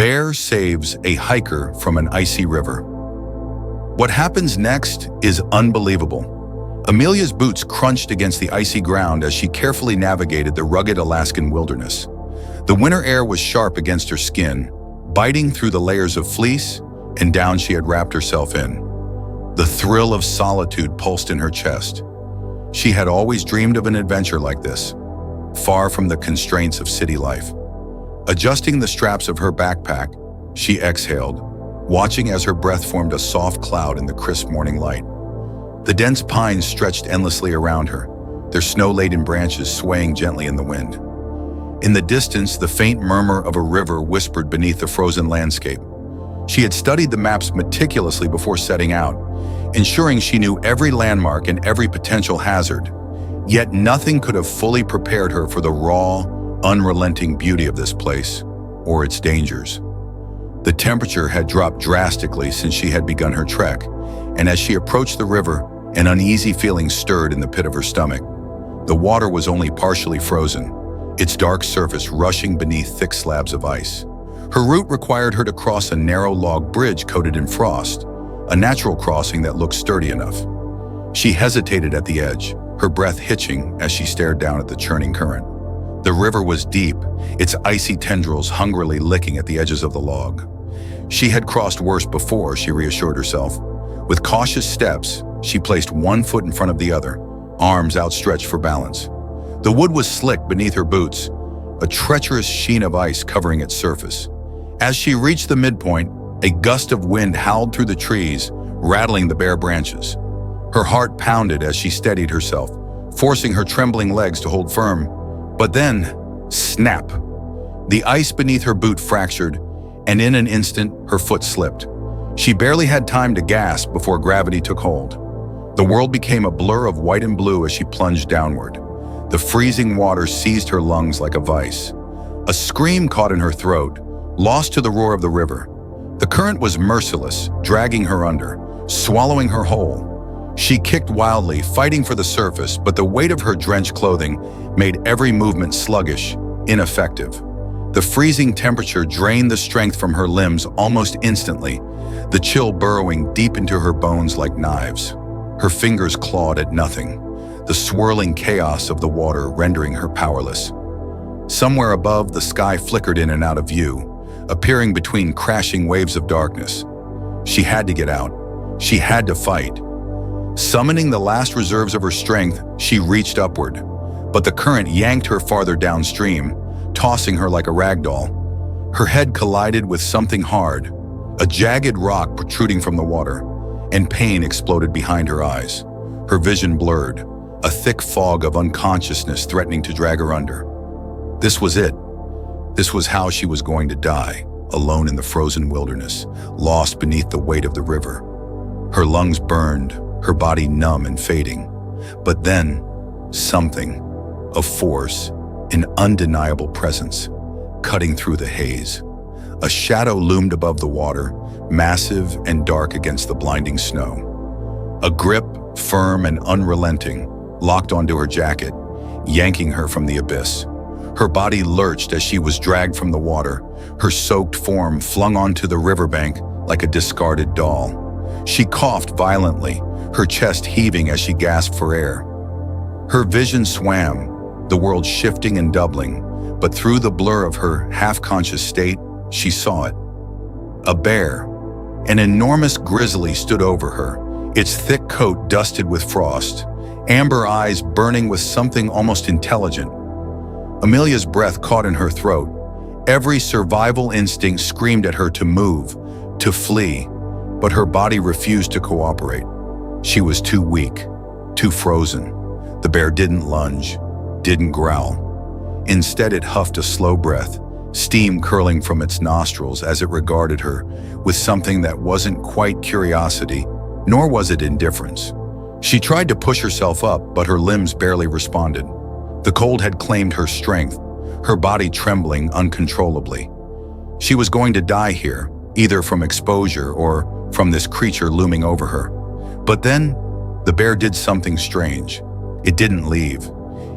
Bear saves a hiker from an icy river. What happens next is unbelievable. Amelia's boots crunched against the icy ground as she carefully navigated the rugged Alaskan wilderness. The winter air was sharp against her skin, biting through the layers of fleece and down she had wrapped herself in. The thrill of solitude pulsed in her chest. She had always dreamed of an adventure like this, far from the constraints of city life. Adjusting the straps of her backpack, she exhaled, watching as her breath formed a soft cloud in the crisp morning light. The dense pines stretched endlessly around her, their snow-laden branches swaying gently in the wind. In the distance, the faint murmur of a river whispered beneath the frozen landscape. She had studied the maps meticulously before setting out, ensuring she knew every landmark and every potential hazard. Yet nothing could have fully prepared her for the raw, unrelenting beauty of this place, or its dangers. The temperature had dropped drastically since she had begun her trek, and as she approached the river, an uneasy feeling stirred in the pit of her stomach. The water was only partially frozen, its dark surface rushing beneath thick slabs of ice. Her route required her to cross a narrow log bridge coated in frost, a natural crossing that looked sturdy enough. She hesitated at the edge, her breath hitching as she stared down at the churning current. The river was deep, its icy tendrils hungrily licking at the edges of the log. She had crossed worse before, she reassured herself. With cautious steps, she placed one foot in front of the other, arms outstretched for balance. The wood was slick beneath her boots, a treacherous sheen of ice covering its surface. As she reached the midpoint, a gust of wind howled through the trees, rattling the bare branches. Her heart pounded as she steadied herself, forcing her trembling legs to hold firm. But then, snap! The ice beneath her boot fractured, and in an instant, her foot slipped. She barely had time to gasp before gravity took hold. The world became a blur of white and blue as she plunged downward. The freezing water seized her lungs like a vice. A scream caught in her throat, lost to the roar of the river. The current was merciless, dragging her under, swallowing her whole. She kicked wildly, fighting for the surface, but the weight of her drenched clothing made every movement sluggish, ineffective. The freezing temperature drained the strength from her limbs almost instantly, the chill burrowing deep into her bones like knives. Her fingers clawed at nothing, the swirling chaos of the water rendering her powerless. Somewhere above, the sky flickered in and out of view, appearing between crashing waves of darkness. She had to get out. She had to fight. Summoning the last reserves of her strength, she reached upward, but the current yanked her farther downstream, tossing her like a rag doll. Her head collided with something hard, a jagged rock protruding from the water, and pain exploded behind her eyes. Her vision blurred, a thick fog of unconsciousness threatening to drag her under. This was it. This was how she was going to die, alone in the frozen wilderness, lost beneath the weight of the river. Her lungs burned, her body numb and fading. But then, something, a force, an undeniable presence, cutting through the haze. A shadow loomed above the water, massive and dark against the blinding snow. A grip, firm and unrelenting, locked onto her jacket, yanking her from the abyss. Her body lurched as she was dragged from the water, her soaked form flung onto the riverbank like a discarded doll. She coughed violently, her chest heaving as she gasped for air. Her vision swam, the world shifting and doubling, but through the blur of her half-conscious state, she saw it. A bear. An enormous grizzly stood over her, its thick coat dusted with frost, amber eyes burning with something almost intelligent. Amelia's breath caught in her throat. Every survival instinct screamed at her to move, to flee, but her body refused to cooperate. She was too weak, too frozen. The bear didn't lunge, didn't growl. Instead, it huffed a slow breath, steam curling from its nostrils as it regarded her with something that wasn't quite curiosity, nor was it indifference. She tried to push herself up, but her limbs barely responded. The cold had claimed her strength, her body trembling uncontrollably. She was going to die here, either from exposure or from this creature looming over her. But then, the bear did something strange. It didn't leave.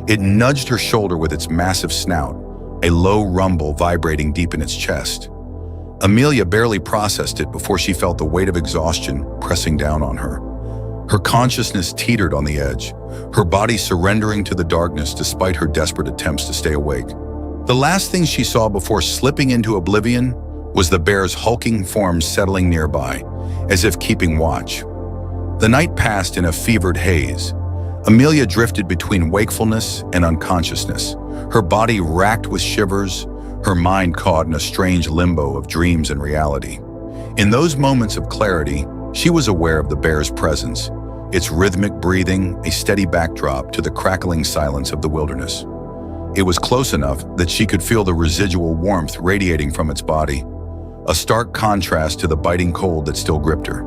It nudged her shoulder with its massive snout, a low rumble vibrating deep in its chest. Amelia barely processed it before she felt the weight of exhaustion pressing down on her. Her consciousness teetered on the edge, her body surrendering to the darkness despite her desperate attempts to stay awake. The last thing she saw before slipping into oblivion was the bear's hulking form settling nearby, as if keeping watch. The night passed in a fevered haze. Amelia drifted between wakefulness and unconsciousness, her body racked with shivers, her mind caught in a strange limbo of dreams and reality. In those moments of clarity, she was aware of the bear's presence, its rhythmic breathing a steady backdrop to the crackling silence of the wilderness. It was close enough that she could feel the residual warmth radiating from its body, a stark contrast to the biting cold that still gripped her.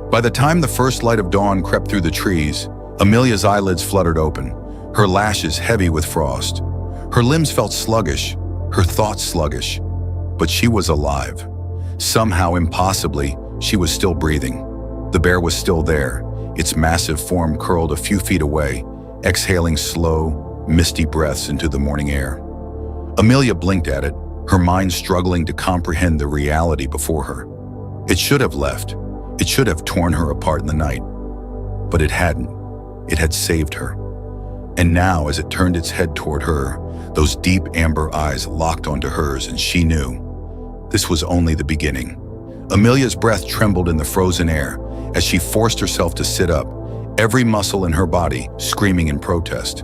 By the time the first light of dawn crept through the trees, Amelia's eyelids fluttered open, her lashes heavy with frost. Her limbs felt sluggish, her thoughts sluggish, but she was alive. Somehow, impossibly, she was still breathing. The bear was still there, its massive form curled a few feet away, exhaling slow, misty breaths into the morning air. Amelia blinked at it, her mind struggling to comprehend the reality before her. It should have left. It should have torn her apart in the night. But it hadn't. It had saved her. And now, as it turned its head toward her, those deep amber eyes locked onto hers, and she knew this was only the beginning. Amelia's breath trembled in the frozen air as she forced herself to sit up, every muscle in her body screaming in protest.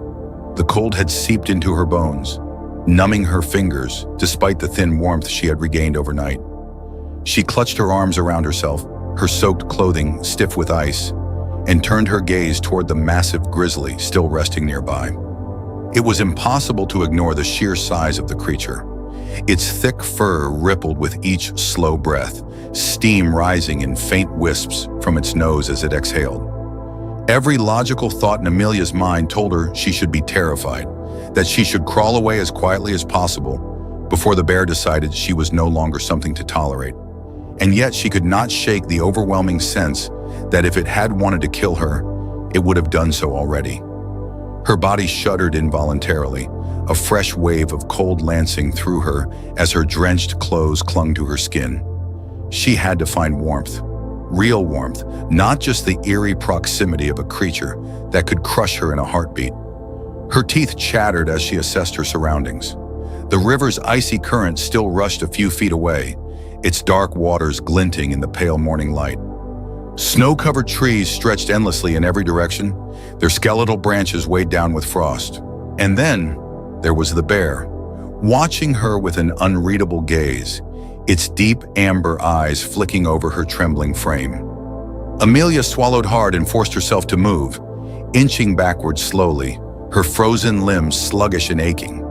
The cold had seeped into her bones, numbing her fingers despite the thin warmth she had regained overnight. She clutched her arms around herself, her soaked clothing stiff with ice, and turned her gaze toward the massive grizzly still resting nearby. It was impossible to ignore the sheer size of the creature. Its thick fur rippled with each slow breath, steam rising in faint wisps from its nose as it exhaled. Every logical thought in Amelia's mind told her she should be terrified, that she should crawl away as quietly as possible before the bear decided she was no longer something to tolerate. And yet she could not shake the overwhelming sense that if it had wanted to kill her, it would have done so already. Her body shuddered involuntarily, a fresh wave of cold lancing through her as her drenched clothes clung to her skin. She had to find warmth, real warmth, not just the eerie proximity of a creature that could crush her in a heartbeat. Her teeth chattered as she assessed her surroundings. The river's icy current still rushed a few feet away, its dark waters glinting in the pale morning light. Snow-covered trees stretched endlessly in every direction, their skeletal branches weighed down with frost. And then there was the bear, watching her with an unreadable gaze, its deep amber eyes flicking over her trembling frame. Amelia swallowed hard and forced herself to move, inching backward slowly, her frozen limbs sluggish and aching.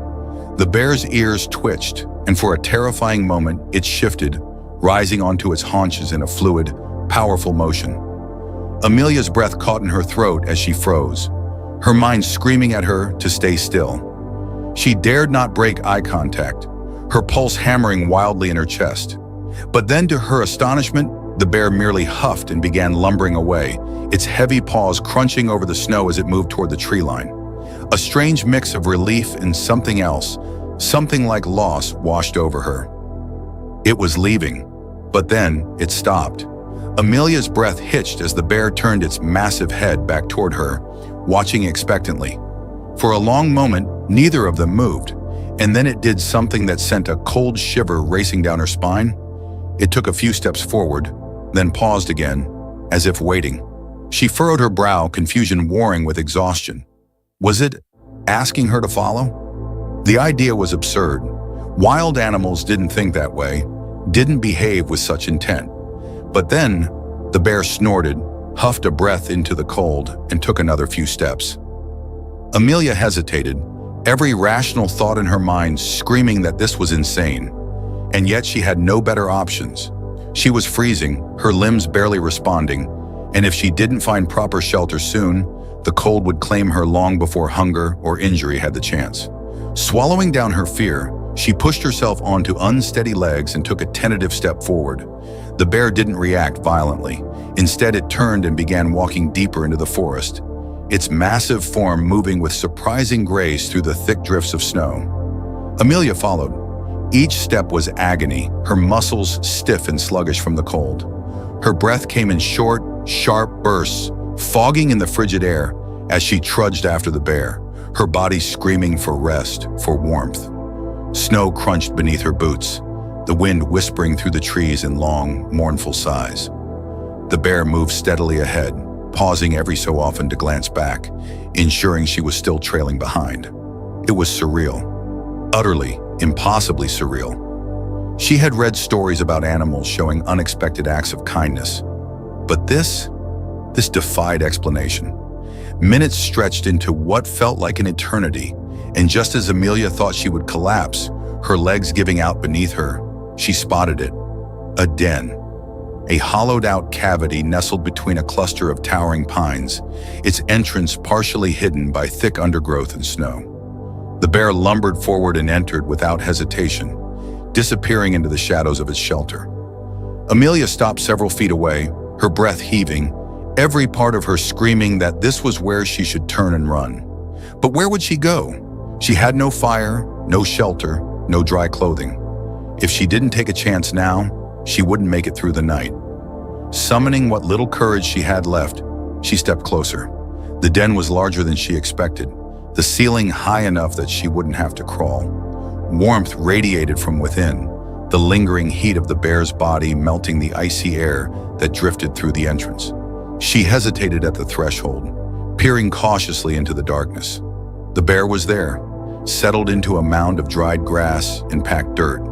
The bear's ears twitched, and for a terrifying moment it shifted, rising onto its haunches in a fluid, powerful motion. Amelia's breath caught in her throat as she froze, her mind screaming at her to stay still. She dared not break eye contact, her pulse hammering wildly in her chest. But then, to her astonishment, the bear merely huffed and began lumbering away, its heavy paws crunching over the snow as it moved toward the tree line. A strange mix of relief and something else, something like loss, washed over her. It was leaving, but then it stopped. Amelia's breath hitched as the bear turned its massive head back toward her, watching expectantly. For a long moment, neither of them moved, and then it did something that sent a cold shiver racing down her spine. It took a few steps forward, then paused again, as if waiting. She furrowed her brow, confusion warring with exhaustion. Was it asking her to follow? The idea was absurd. Wild animals didn't think that way, didn't behave with such intent. But then, the bear snorted, huffed a breath into the cold, and took another few steps. Amelia hesitated, every rational thought in her mind screaming that this was insane. And yet she had no better options. She was freezing, her limbs barely responding, and if she didn't find proper shelter soon, the cold would claim her long before hunger or injury had the chance. Swallowing down her fear, she pushed herself onto unsteady legs and took a tentative step forward. The bear didn't react violently. Instead, it turned and began walking deeper into the forest, its massive form moving with surprising grace through the thick drifts of snow. Amelia followed, Each step was agony, her muscles stiff and sluggish from the cold. Her breath came in short, sharp bursts, fogging in the frigid air as she trudged after the bear, her body screaming for rest, for warmth. Snow crunched beneath her boots, the wind whispering through the trees in long, mournful sighs. The bear moved steadily ahead, pausing every so often to glance back, ensuring she was still trailing behind. It was surreal, utterly, impossibly surreal. She had read stories about animals showing unexpected acts of kindness, but this defied explanation. Minutes stretched into what felt like an eternity, and just as Amelia thought she would collapse, her legs giving out beneath her, she spotted it. A den. A hollowed-out cavity nestled between a cluster of towering pines, its entrance partially hidden by thick undergrowth and snow. The bear lumbered forward and entered without hesitation, disappearing into the shadows of its shelter. Amelia stopped several feet away, her breath heaving, every part of her screaming that this was where she should turn and run. But where would she go? She had no fire, no shelter, no dry clothing. If she didn't take a chance now, she wouldn't make it through the night. Summoning what little courage she had left, she stepped closer. The den was larger than she expected, the ceiling high enough that she wouldn't have to crawl. Warmth radiated from within, the lingering heat of the bear's body melting the icy air that drifted through the entrance. She hesitated at the threshold, peering cautiously into the darkness. The bear was there, settled into a mound of dried grass and packed dirt.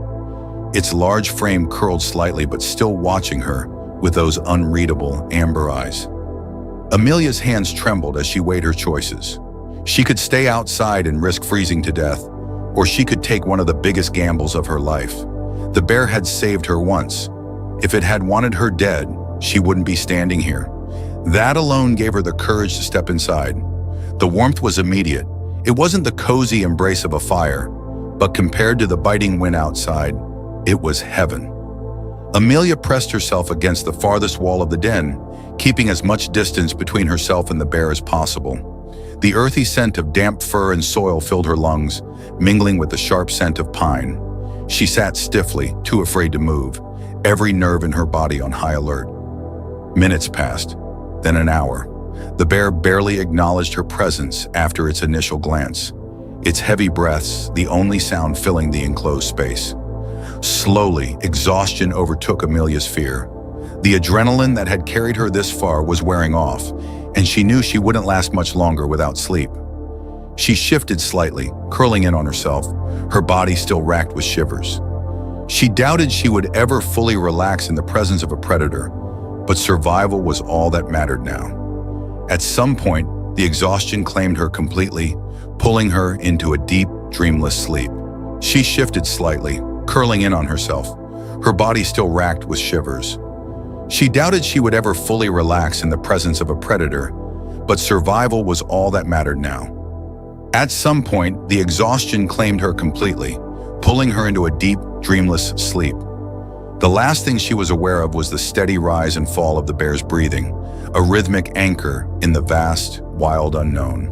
Its large frame curled slightly but still watching her with those unreadable amber eyes. Amelia's hands trembled as she weighed her choices. She could stay outside and risk freezing to death, or she could take one of the biggest gambles of her life. The bear had saved her once. If it had wanted her dead, she wouldn't be standing here. That alone gave her the courage to step inside. The warmth was immediate. It wasn't the cozy embrace of a fire, but compared to the biting wind outside, it was heaven. Amelia pressed herself against the farthest wall of the den, keeping as much distance between herself and the bear as possible. The earthy scent of damp fur and soil filled her lungs, mingling with the sharp scent of pine. She sat stiffly, too afraid to move, every nerve in her body on high alert. Minutes passed, then an hour. The bear barely acknowledged her presence after its initial glance, its heavy breaths the only sound filling the enclosed space. Slowly, exhaustion overtook Amelia's fear. The adrenaline that had carried her this far was wearing off, and she knew she wouldn't last much longer without sleep. She shifted slightly, curling in on herself, her body still racked with shivers. She doubted she would ever fully relax in the presence of a predator, but survival was all that mattered now. At some point, the exhaustion claimed her completely, pulling her into a deep, dreamless sleep. She shifted slightly, curling in on herself, her body still racked with shivers. She doubted she would ever fully relax in the presence of a predator, but survival was all that mattered now. At some point, the exhaustion claimed her completely, pulling her into a deep, dreamless sleep. The last thing she was aware of was the steady rise and fall of the bear's breathing, a rhythmic anchor in the vast, wild unknown.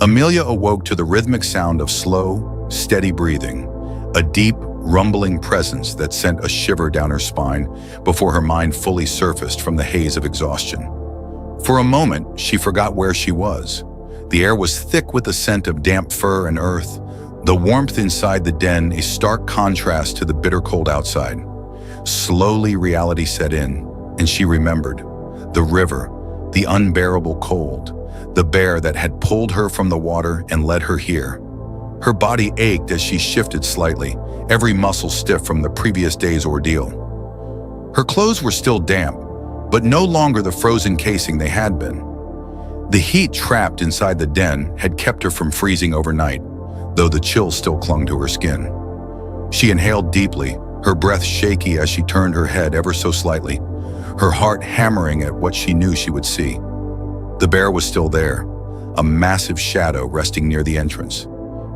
Amelia awoke to the rhythmic sound of slow, steady breathing, a deep, rumbling presence that sent a shiver down her spine before her mind fully surfaced from the haze of exhaustion. For a moment, she forgot where she was. The air was thick with the scent of damp fur and earth, the warmth inside the den a stark contrast to the bitter cold outside. Slowly, reality set in, and she remembered. The river, the unbearable cold, the bear that had pulled her from the water and led her here. Her body ached as she shifted slightly, every muscle stiff from the previous day's ordeal. Her clothes were still damp, but no longer the frozen casing they had been. The heat trapped inside the den had kept her from freezing overnight, though the chill still clung to her skin. She inhaled deeply, her breath shaky as she turned her head ever so slightly, her heart hammering at what she knew she would see. The bear was still there, a massive shadow resting near the entrance,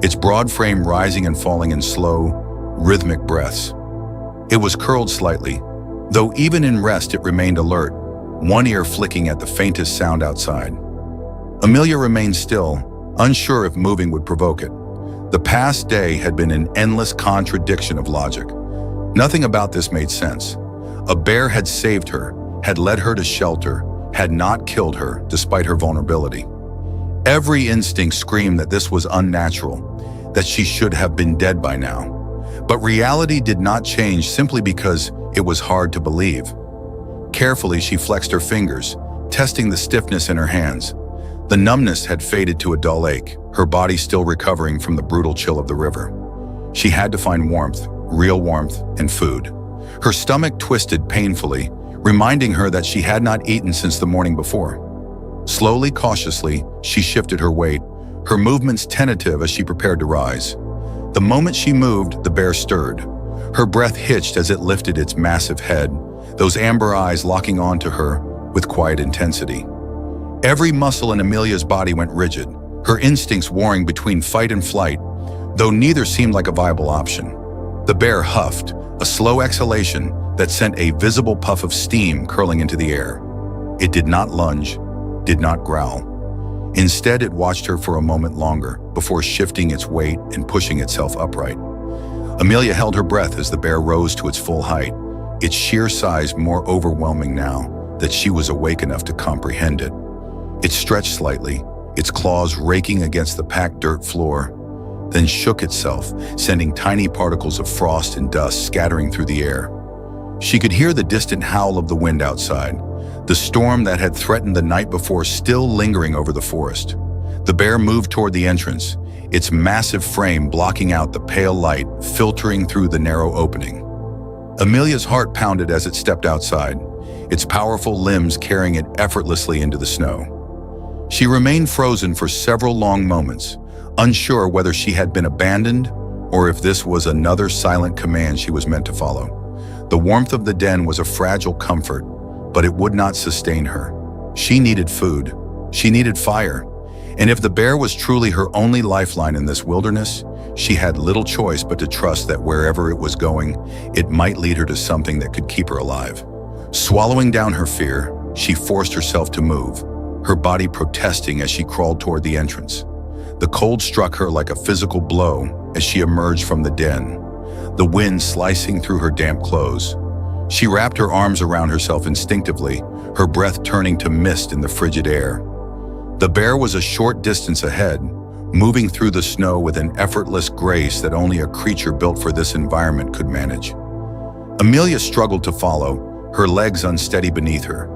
its broad frame rising and falling in slow, rhythmic breaths. It was curled slightly, though even in rest it remained alert, one ear flicking at the faintest sound outside. Amelia remained still, unsure if moving would provoke it. The past day had been an endless contradiction of logic. Nothing about this made sense. A bear had saved her, had led her to shelter, had not killed her despite her vulnerability. Every instinct screamed that this was unnatural, that she should have been dead by now. But reality did not change simply because it was hard to believe. Carefully, she flexed her fingers, testing the stiffness in her hands. The numbness had faded to a dull ache, her body still recovering from the brutal chill of the river. She had to find warmth, real warmth, and food. Her stomach twisted painfully, reminding her that she had not eaten since the morning before. Slowly, cautiously, she shifted her weight, her movements tentative as she prepared to rise. The moment she moved, the bear stirred. Her breath hitched as it lifted its massive head, those amber eyes locking onto her with quiet intensity. Every muscle in Amelia's body went rigid, her instincts warring between fight and flight, though neither seemed like a viable option. The bear huffed, a slow exhalation that sent a visible puff of steam curling into the air. It did not lunge, did not growl. Instead, it watched her for a moment longer before shifting its weight and pushing itself upright. Amelia held her breath as the bear rose to its full height, its sheer size more overwhelming now that she was awake enough to comprehend it. It stretched slightly, its claws raking against the packed dirt floor, then shook itself, sending tiny particles of frost and dust scattering through the air. She could hear the distant howl of the wind outside, the storm that had threatened the night before still lingering over the forest. The bear moved toward the entrance, its massive frame blocking out the pale light filtering through the narrow opening. Amelia's heart pounded as it stepped outside, its powerful limbs carrying it effortlessly into the snow. She remained frozen for several long moments, unsure whether she had been abandoned or if this was another silent command she was meant to follow. The warmth of the den was a fragile comfort, but it would not sustain her. She needed food. She needed fire. And if the bear was truly her only lifeline in this wilderness, she had little choice but to trust that wherever it was going, it might lead her to something that could keep her alive. Swallowing down her fear, she forced herself to move, her body protesting as she crawled toward the entrance. The cold struck her like a physical blow as she emerged from the den, the wind slicing through her damp clothes. She wrapped her arms around herself instinctively, her breath turning to mist in the frigid air. The bear was a short distance ahead, moving through the snow with an effortless grace that only a creature built for this environment could manage. Amelia struggled to follow, her legs unsteady beneath her.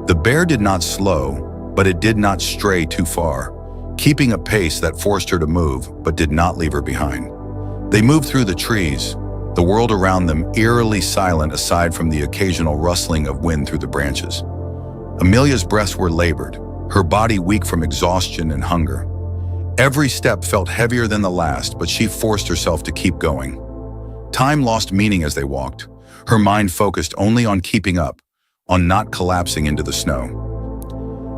The bear did not slow, but it did not stray too far, keeping a pace that forced her to move but did not leave her behind. They moved through the trees, the world around them eerily silent aside from the occasional rustling of wind through the branches. Amelia's breaths were labored, her body weak from exhaustion and hunger. Every step felt heavier than the last, but she forced herself to keep going. Time lost meaning as they walked, her mind focused only on keeping up, on not collapsing into the snow.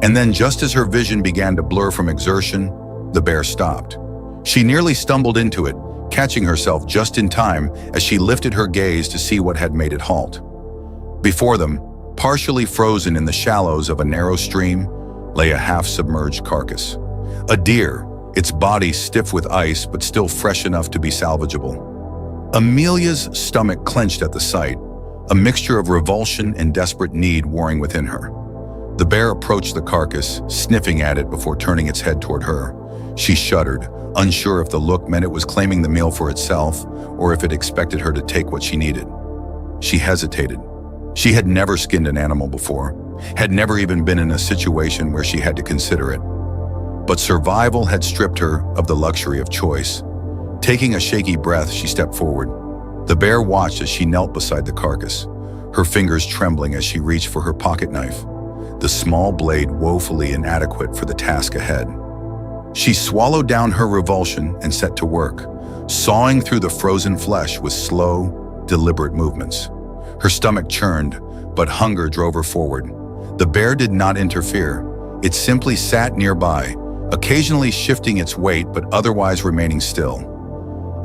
And then, just as her vision began to blur from exertion, the bear stopped. She nearly stumbled into it, catching herself just in time as she lifted her gaze to see what had made it halt. Before them, partially frozen in the shallows of a narrow stream, lay a half-submerged carcass. A deer, its body stiff with ice but still fresh enough to be salvageable. Amelia's stomach clenched at the sight, a mixture of revulsion and desperate need warring within her. The bear approached the carcass, sniffing at it before turning its head toward her. She shuddered, unsure if the look meant it was claiming the meal for itself or if it expected her to take what she needed. She hesitated. She had never skinned an animal before, had never even been in a situation where she had to consider it. But survival had stripped her of the luxury of choice. Taking a shaky breath, she stepped forward. The bear watched as she knelt beside the carcass, her fingers trembling as she reached for her pocket knife, the small blade woefully inadequate for the task ahead. She swallowed down her revulsion and set to work, sawing through the frozen flesh with slow, deliberate movements. Her stomach churned, but hunger drove her forward. The bear did not interfere. It simply sat nearby, occasionally shifting its weight but otherwise remaining still.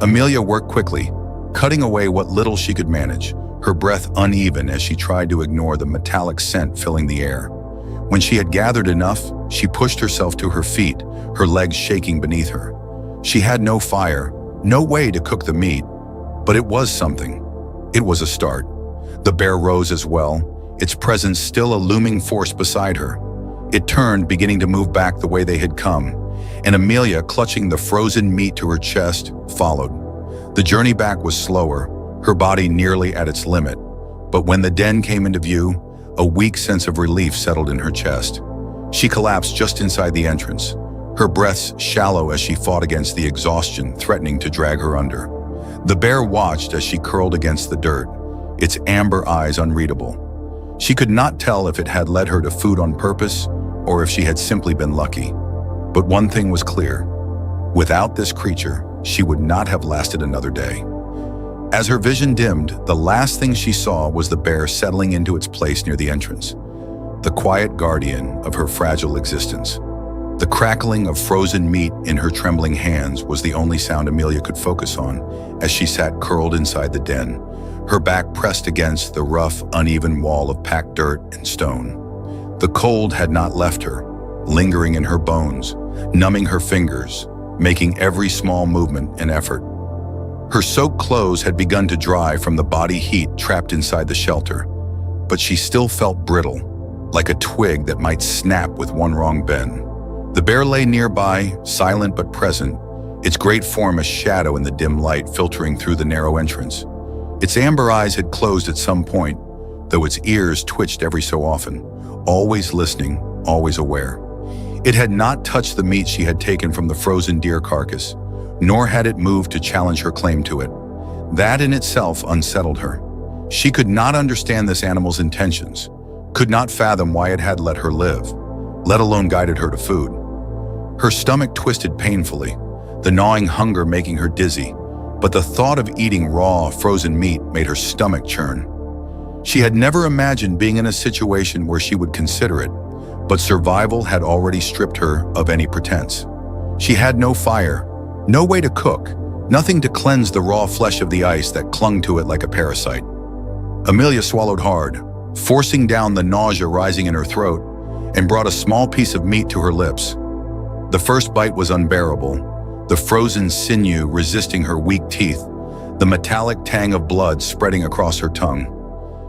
Amelia worked quickly, cutting away what little she could manage, her breath uneven as she tried to ignore the metallic scent filling the air. When she had gathered enough, she pushed herself to her feet, her legs shaking beneath her. She had no fire, No way to cook the meat, but it was something. It was a start. The bear rose as well, its presence still a looming force beside her. It turned, beginning to move back the way they had come, and Amelia, clutching the frozen meat to her chest, followed. The journey back was slower, her body nearly at its limit, but when the den came into view, a weak sense of relief settled in her chest. She collapsed just inside the entrance, her breaths shallow as she fought against the exhaustion threatening to drag her under. The bear watched as she curled against the dirt, its amber eyes unreadable. She could not tell if it had led her to food on purpose or if she had simply been lucky. But one thing was clear. Without this creature, she would not have lasted another day. As her vision dimmed, the last thing she saw was the bear settling into its place near the entrance, the quiet guardian of her fragile existence. The crackling of frozen meat in her trembling hands was the only sound Amelia could focus on as she sat curled inside the den, her back pressed against the rough, uneven wall of packed dirt and stone. The cold had not left her, lingering in her bones, numbing her fingers, making every small movement an effort. Her soaked clothes had begun to dry from the body heat trapped inside the shelter, but she still felt brittle, like a twig that might snap with one wrong bend. The bear lay nearby, silent but present, its great form a shadow in the dim light filtering through the narrow entrance. Its amber eyes had closed at some point, though its ears twitched every so often, always listening, always aware. It had not touched the meat she had taken from the frozen deer carcass, nor had it moved to challenge her claim to it. That in itself unsettled her. She could not understand this animal's intentions, could not fathom why it had let her live, let alone guided her to food. Her stomach twisted painfully, the gnawing hunger making her dizzy, but the thought of eating raw, frozen meat made her stomach churn. She had never imagined being in a situation where she would consider it, but survival had already stripped her of any pretense. She had no fire, no way to cook, nothing to cleanse the raw flesh of the ice that clung to it like a parasite. Amelia swallowed hard, forcing down the nausea rising in her throat, and brought a small piece of meat to her lips. The first bite was unbearable, the frozen sinew resisting her weak teeth, the metallic tang of blood spreading across her tongue.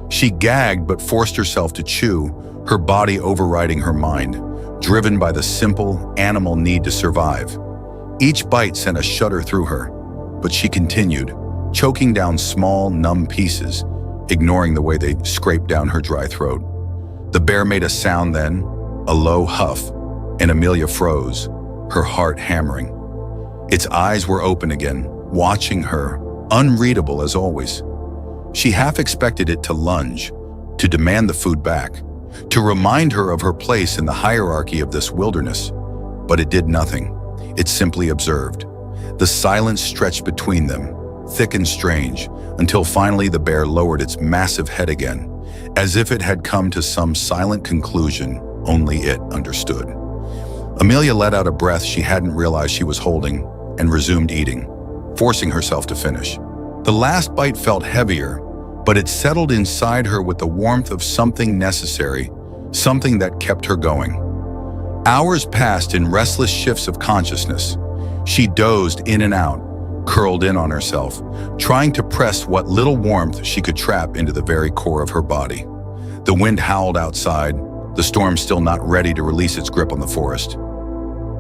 She gagged but forced herself to chew, her body overriding her mind, driven by the simple, animal need to survive. Each bite sent a shudder through her, but she continued, choking down small, numb pieces, ignoring the way they scraped down her dry throat. The bear made a sound then, a low huff, and Amelia froze, her heart hammering. Its eyes were open again, watching her, unreadable as always. She half expected it to lunge, to demand the food back, to remind her of her place in the hierarchy of this wilderness. But it did nothing. It simply observed. The silence stretched between them, thick and strange, until finally the bear lowered its massive head again, as if it had come to some silent conclusion only it understood. Amelia let out a breath she hadn't realized she was holding and resumed eating, forcing herself to finish. The last bite felt heavier, but it settled inside her with the warmth of something necessary, something that kept her going. Hours passed in restless shifts of consciousness. She dozed in and out, curled in on herself, trying to press what little warmth she could trap into the very core of her body. The wind howled outside, the storm still not ready to release its grip on the forest.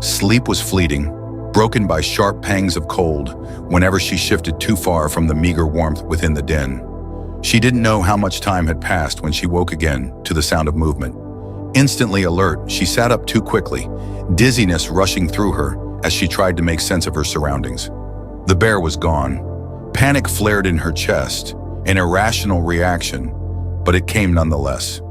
Sleep was fleeting, broken by sharp pangs of cold whenever she shifted too far from the meager warmth within the den. She didn't know how much time had passed when she woke again to the sound of movement. Instantly alert, she sat up too quickly, dizziness rushing through her as she tried to make sense of her surroundings. The bear was gone. Panic flared in her chest, an irrational reaction, but it came nonetheless.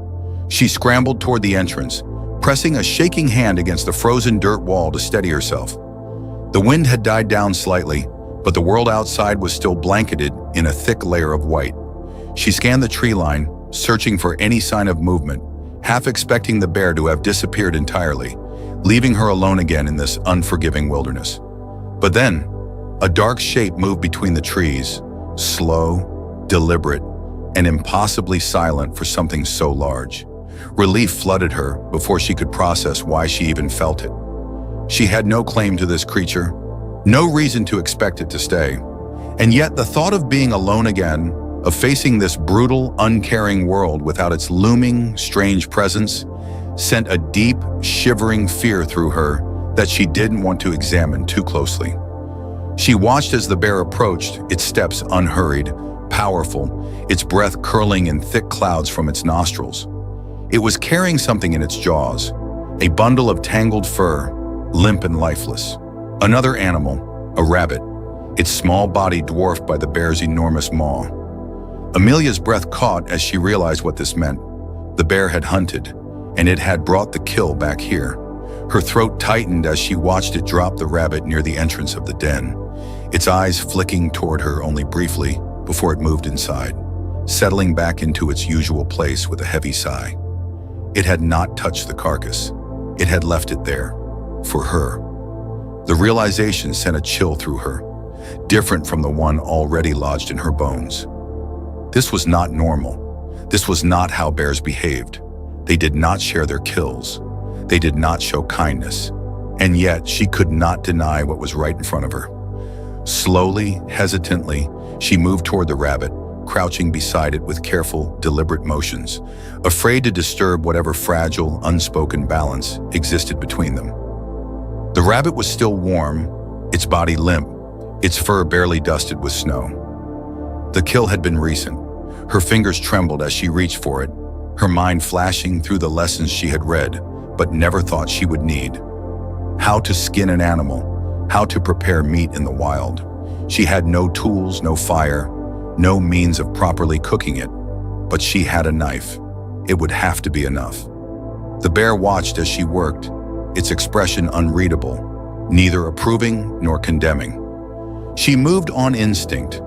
She scrambled toward the entrance, pressing a shaking hand against the frozen dirt wall to steady herself. The wind had died down slightly, but the world outside was still blanketed in a thick layer of white. She scanned the tree line, searching for any sign of movement, half expecting the bear to have disappeared entirely, leaving her alone again in this unforgiving wilderness. But then, a dark shape moved between the trees, slow, deliberate, and impossibly silent for something so large. Relief flooded her before she could process why she even felt it. She had no claim to this creature, No reason to expect it to stay. And yet the thought of being alone again, of facing this brutal, uncaring world without its looming, strange presence, sent a deep, shivering fear through her that she didn't want to examine too closely. She watched as the bear approached, its steps unhurried, powerful, its breath curling in thick clouds from its nostrils. It was carrying something in its jaws, a bundle of tangled fur, limp and lifeless. Another animal, a rabbit, its small body dwarfed by the bear's enormous maw. Amelia's breath caught as she realized what this meant. The bear had hunted, and it had brought the kill back here. Her throat tightened as she watched it drop the rabbit near the entrance of the den, its eyes flicking toward her only briefly before it moved inside, settling back into its usual place with a heavy sigh. It had not touched the carcass. It had left it there, for her. The realization sent a chill through her, different from the one already lodged in her bones. This was not normal. This was not how bears behaved. They did not share their kills. They did not show kindness. And yet she could not deny what was right in front of her. Slowly, hesitantly, she moved toward the rabbit, crouching beside it with careful, deliberate motions, afraid to disturb whatever fragile, unspoken balance existed between them. The rabbit was still warm, its body limp, its fur barely dusted with snow. The kill had been recent. Her fingers trembled as she reached for it, her mind flashing through the lessons she had read, but never thought she would need. How to skin an animal, how to prepare meat in the wild. She had no tools, no fire, no means of properly cooking it, but she had a knife. It would have to be enough. The bear watched as she worked, its expression unreadable, neither approving nor condemning. She moved on instinct,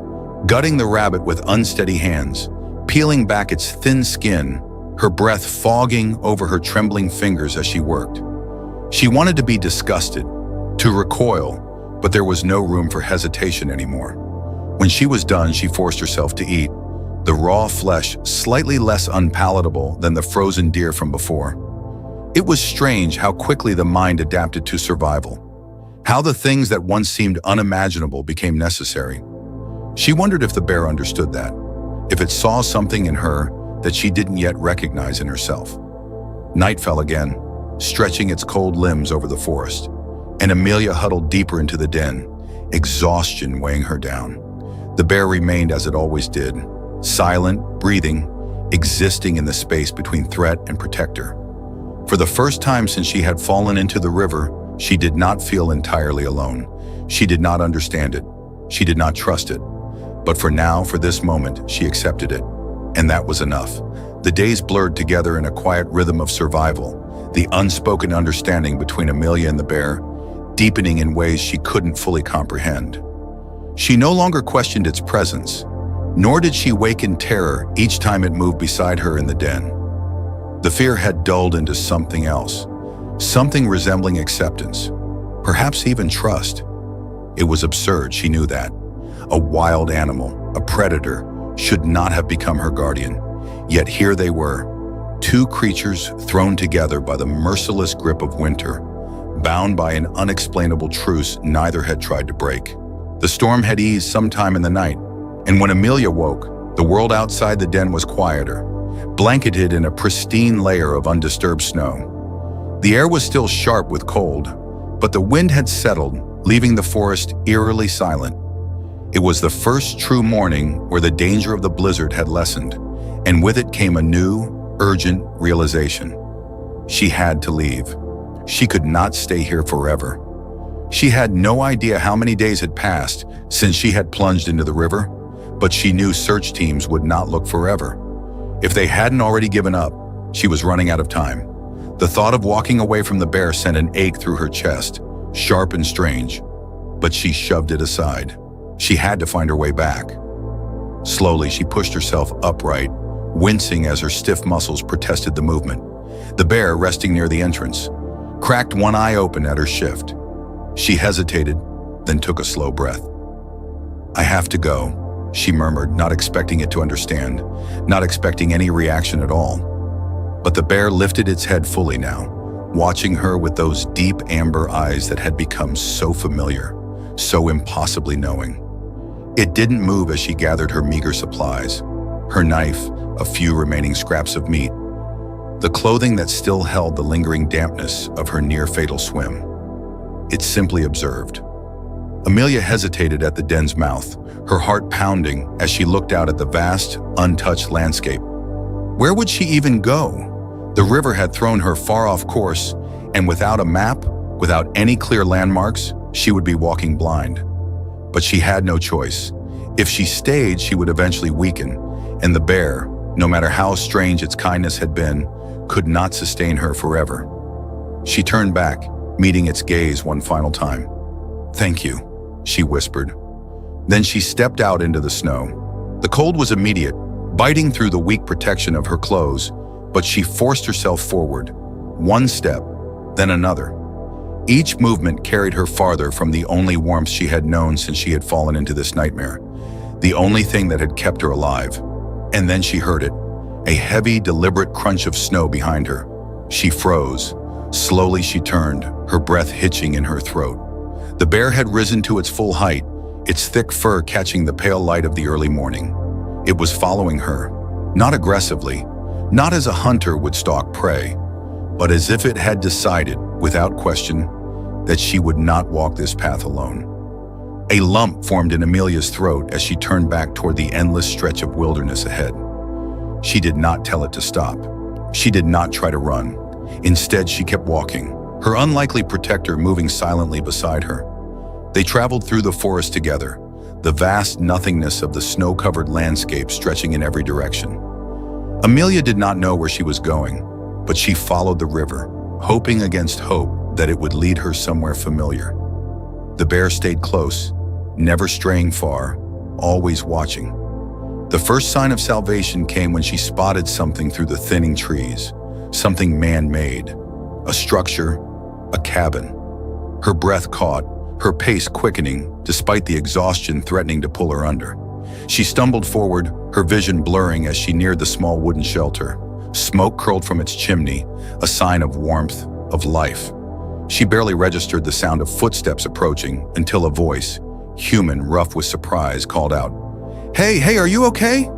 gutting the rabbit with unsteady hands, peeling back its thin skin, her breath fogging over her trembling fingers as she worked. She wanted to be disgusted, to recoil, but there was no room for hesitation anymore. When she was done, she forced herself to eat, the raw flesh slightly less unpalatable than the frozen deer from before. It was strange how quickly the mind adapted to survival, how the things that once seemed unimaginable became necessary. She wondered if the bear understood that, if it saw something in her that she didn't yet recognize in herself. Night fell again, stretching its cold limbs over the forest, and Amelia huddled deeper into the den, exhaustion weighing her down. The bear remained as it always did, silent, breathing, existing in the space between threat and protector. For the first time since she had fallen into the river, she did not feel entirely alone. She did not understand it. She did not trust it. But for now, for this moment, she accepted it. And that was enough. The days blurred together in a quiet rhythm of survival, the unspoken understanding between Amelia and the bear, deepening in ways she couldn't fully comprehend. She no longer questioned its presence, nor did she wake in terror each time it moved beside her in the den. The fear had dulled into something else, something resembling acceptance, perhaps even trust. It was absurd, she knew that. A wild animal, a predator, should not have become her guardian. Yet here they were, two creatures thrown together by the merciless grip of winter, bound by an unexplainable truce neither had tried to break. The storm had eased sometime in the night, and when Amelia woke, the world outside the den was quieter, blanketed in a pristine layer of undisturbed snow. The air was still sharp with cold, but the wind had settled, leaving the forest eerily silent. It was the first true morning where the danger of the blizzard had lessened, and with it came a new, urgent realization. She had to leave. She could not stay here forever. She had no idea how many days had passed since she had plunged into the river, but she knew search teams would not look forever. If they hadn't already given up, she was running out of time. The thought of walking away from the bear sent an ache through her chest, sharp and strange, but she shoved it aside. She had to find her way back. Slowly, she pushed herself upright, wincing as her stiff muscles protested the movement. The bear, resting near the entrance, cracked one eye open at her shift. She hesitated, then took a slow breath. "I have to go," she murmured, not expecting it to understand, not expecting any reaction at all. But the bear lifted its head fully now, watching her with those deep amber eyes that had become so familiar, so impossibly knowing. It didn't move as she gathered her meager supplies, her knife, a few remaining scraps of meat, the clothing that still held the lingering dampness of her near-fatal swim. It simply observed. Amelia hesitated at the den's mouth, her heart pounding as she looked out at the vast, untouched landscape. Where would she even go? The river had thrown her far off course, and without a map, without any clear landmarks, she would be walking blind. But she had no choice. If she stayed, she would eventually weaken, and the bear, no matter how strange its kindness had been, could not sustain her forever. She turned back, meeting its gaze one final time. "Thank you," she whispered. Then she stepped out into the snow. The cold was immediate, biting through the weak protection of her clothes, but she forced herself forward, one step, then another. Each movement carried her farther from the only warmth she had known since she had fallen into this nightmare, the only thing that had kept her alive. And then she heard it, a heavy, deliberate crunch of snow behind her. She froze. Slowly she turned, her breath hitching in her throat. The bear had risen to its full height, its thick fur catching the pale light of the early morning. It was following her, not aggressively, not as a hunter would stalk prey, but as if it had decided, without question, that she would not walk this path alone. A lump formed in Amelia's throat as she turned back toward the endless stretch of wilderness ahead. She did not tell it to stop. She did not try to run. Instead, she kept walking, her unlikely protector moving silently beside her. They traveled through the forest together, the vast nothingness of the snow-covered landscape stretching in every direction. Amelia did not know where she was going, but she followed the river, hoping against hope that it would lead her somewhere familiar. The bear stayed close, never straying far, always watching. The first sign of salvation came when she spotted something through the thinning trees, something man-made, a structure, a cabin. Her breath caught, her pace quickening, despite the exhaustion threatening to pull her under. She stumbled forward, her vision blurring as she neared the small wooden shelter. Smoke curled from its chimney, a sign of warmth, of life. She barely registered the sound of footsteps approaching until a voice, human, rough with surprise, called out, Hey, are you okay?"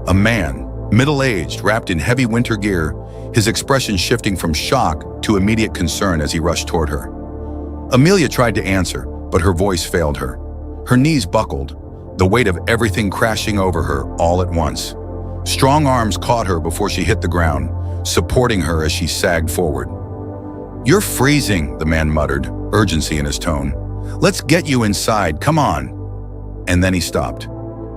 A man, middle-aged, wrapped in heavy winter gear, his expression shifting from shock to immediate concern as he rushed toward her. Amelia tried to answer, but her voice failed her. Her knees buckled, the weight of everything crashing over her all at once. Strong arms caught her before she hit the ground, supporting her as she sagged forward. "You're freezing," the man muttered, urgency in his tone. "Let's get you inside, come on." And then he stopped.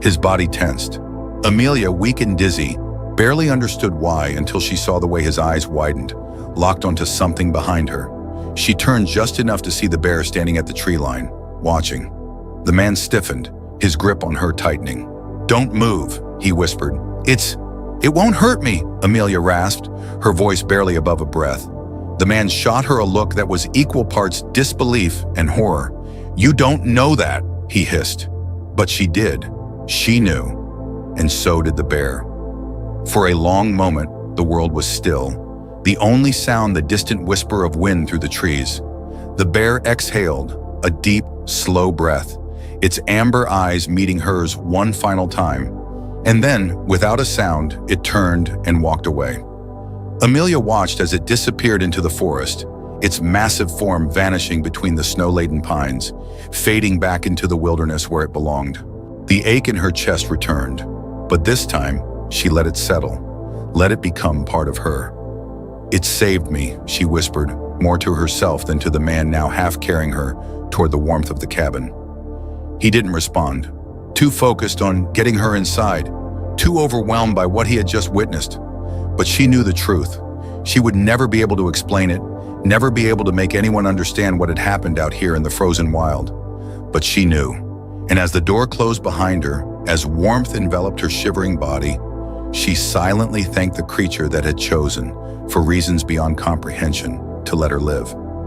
His body tensed. Amelia, weak and dizzy, barely understood why until she saw the way his eyes widened, locked onto something behind her. She turned just enough to see the bear standing at the tree line, watching. The man stiffened, his grip on her tightening. "Don't move," he whispered. It won't hurt me," Amelia rasped, her voice barely above a breath. The man shot her a look that was equal parts disbelief and horror. "You don't know that," he hissed. But she did. She knew. And so did the bear. For a long moment, the world was still. The only sound the distant whisper of wind through the trees. The bear exhaled, a deep, slow breath, its amber eyes meeting hers one final time. And then, without a sound, it turned and walked away. Amelia watched as it disappeared into the forest, its massive form vanishing between the snow-laden pines, fading back into the wilderness where it belonged. The ache in her chest returned, but this time, she let it settle, let it become part of her. "It saved me," she whispered, more to herself than to the man now half carrying her toward the warmth of the cabin. He didn't respond, too focused on getting her inside, too overwhelmed by what he had just witnessed. But she knew the truth. She would never be able to explain it, never be able to make anyone understand what had happened out here in the frozen wild. But she knew. And as the door closed behind her, as warmth enveloped her shivering body, she silently thanked the creature that had chosen, for reasons beyond comprehension, to let her live.